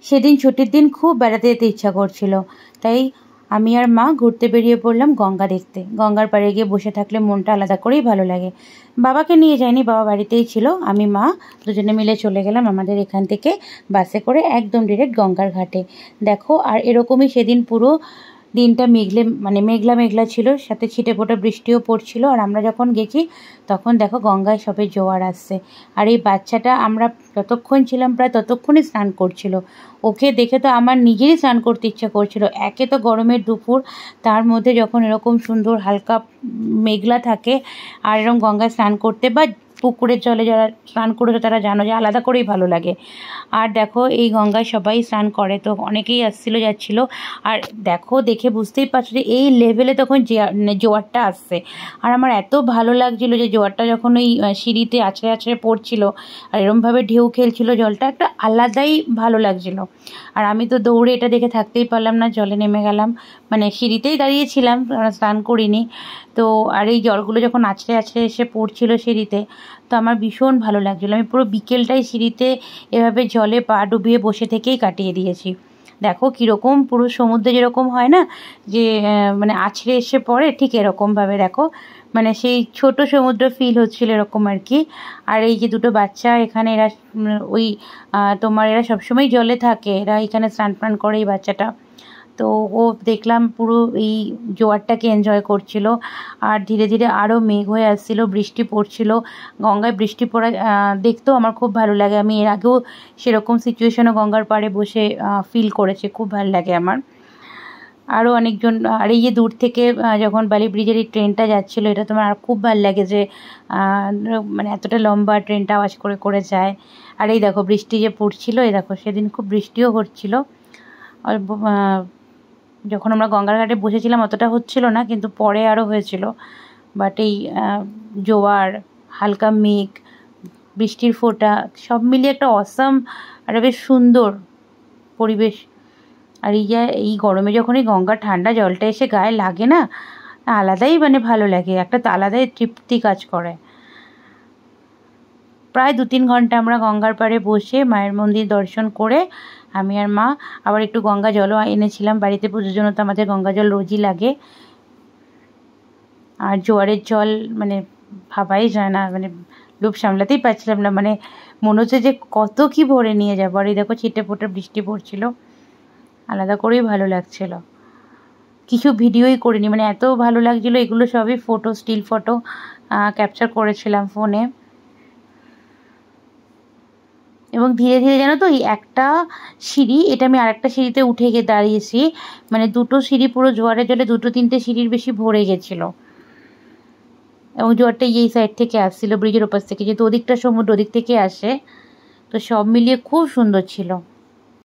সেদিন ছুটির দিন খুব বেড়াতে যেতে ইচ্ছা করছিল, তাই আমি আর মা ঘুরতে বেরিয়ে পড়লাম গঙ্গা দেখতে। গঙ্গার পাড়ে গিয়ে বসে থাকলে মনটা আলাদা করেই ভালো লাগে। বাবাকে নিয়ে যাইনি, বাবা বাড়িতেই ছিল। আমি মা দুজনে মিলে চলে গেলাম আমাদের এখান থেকে বাসে করে একদম ডিরেক্ট গঙ্গার ঘাটে। দেখো, আর এরকমই সেদিন পুরো দিনটা মেঘলা মেঘলা ছিল, সাথে ছিটেফোঁটা বৃষ্টিও পড়ছিল। আর আমরা যখন গেছি তখন দেখো গঙ্গায় সবে জোয়ার আসছে। আর এই বাচ্চাটা, আমরা যতক্ষণ ছিলাম প্রায় ততক্ষণই স্নান করছিল। ওকে দেখে তো আমার নিজেরই স্নান করতে ইচ্ছা করছিল। একে তো গরমের দুপুর, তার মধ্যে যখন এরকম সুন্দর হালকা মেঘলা থাকে আর এরকম গঙ্গায় স্নান করতে বা পুকুরের জলে যারা স্নান করেছে তারা জানো যে আলাদা করেই ভালো লাগে। আর দেখো এই গঙ্গায় সবাই স্নান করে, তো অনেকেই আসছিল যাচ্ছিল। আর দেখো, দেখে বুঝতেই পারছো যে এই লেভেলে তখন জোয়ারটা আসছে। আর আমার এত ভালো লাগছিল যে জোয়ারটা যখন ওই সিঁড়িতে আছড়ে আছড়ে পড়ছিল আর এরমভাবে ঢেউ খেলছিল, জলটা একটা আলাদাই ভালো লাগছিল। আর আমি তো দৌড়ে এটা দেখে থাকতেই পারলাম না, জলে নেমে গেলাম। মানে সিঁড়িতেই দাঁড়িয়েছিলাম, স্নান করিনি তো। আর এই জলগুলো যখন আছড়ে আছড়ে এসে পড়ছিল সিঁড়িতে, তো আমার ভীষণ ভালো লাগছিলো। আমি পুরো বিকেলটাই সিঁড়িতে এভাবে জলে পা ডুবিয়ে বসে থেকেই কাটিয়ে দিয়েছি। দেখো কীরকম, পুরো সমুদ্রে যেরকম হয় না যে মানে আছড়ে এসে পড়ে, ঠিক এরকমভাবে দেখো, মানে সেই ছোট সমুদ্র ফিল হচ্ছিল এরকম আর কি। আর এই যে দুটো বাচ্চা এখানে, এরা ওই এরা সবসময় জলে থাকে, এরা এখানে স্নান টান করে এই বাচ্চাটা। তো ও দেখলাম পুরো এই জোয়ারটাকে এনজয় করছিল। আর ধীরে ধীরে আরও মেঘ হয়ে আসছিল, বৃষ্টি পড়ছিল। গঙ্গায় বৃষ্টি পড়া দেখতেও আমার খুব ভালো লাগে। আমি এর আগেও সেরকম সিচুয়েশনে গঙ্গার পাড়ে বসে ফিল করেছি, খুব ভালো লাগে আমার। আরও অনেকজন, আর এই যে দূর থেকে যখন বালি ব্রিজের এই ট্রেনটা যাচ্ছিলো, এটা তোমার আর খুব ভালো লাগে যে মানে এতটা লম্বা ট্রেনটা আওয়াজ করে করে যায়। আর এই দেখো বৃষ্টি যে পড়ছিল, এই দেখো সেদিন খুব বৃষ্টিও হচ্ছিল। যখন আমরা গঙ্গার ঘাটে বসেছিলাম অতটা হচ্ছিল না, কিন্তু পরে আরও হয়েছিল। বাট এই জোয়ার, হালকা মেঘ, বৃষ্টির ফোঁটা সব মিলিয়ে একটা অসাম, একটা বেশ সুন্দর পরিবেশ। আর এই গরমে যখন এই গঙ্গার ঠান্ডা জলটা এসে গায়ে লাগে না, আলাদাই মানে ভালো লাগে, একটা আলাদাই তৃপ্তি কাজ করে। প্রায় 2-3 ঘন্টা আমরা গঙ্গার পাড়ে বসে মায়ের মন্দির দর্শন করে আমি আর মা আবার একটু গঙ্গা জলও এনেছিলাম বাড়িতে পুজোর জন্য। তো আমাদের গঙ্গা জল রোজই লাগে। আর জোয়ারের জল মানে ভাবাই যায় না, মানে লোভ সামলাতেই পারছিলাম না, মানে মনে হচ্ছে যে কত কি ভরে নিয়ে যাবো। আর এই দেখো ছিটেফোঁটা বৃষ্টি পড়ছিল, আলাদা করেই ভালো লাগছিল। কিছু ভিডিওই করিনি, মানে এত ভালো লাগছিলো। এগুলো সবই ফটো, স্টিল ফটো ক্যাপচার করেছিলাম ফোনে। এবং ধীরে ধীরে জানো তো, এই একটা সিঁড়ি, এটা আমি আরেকটা সিঁড়িতে উঠে গিয়ে দাঁড়িয়েছি, মানে দুটো সিঁড়ি পুরো জোয়ারের জলে 2-3টে সিঁড়ির বেশি ভরে গেছিলো। এবং জোয়ারটা এই সাইড থেকে আসছিল, ব্রিজের ওপাশ থেকে, যেহেতু ওদিকটা সমুদ্র ওদিক থেকে আসে, তো সব মিলিয়ে খুব সুন্দর ছিল।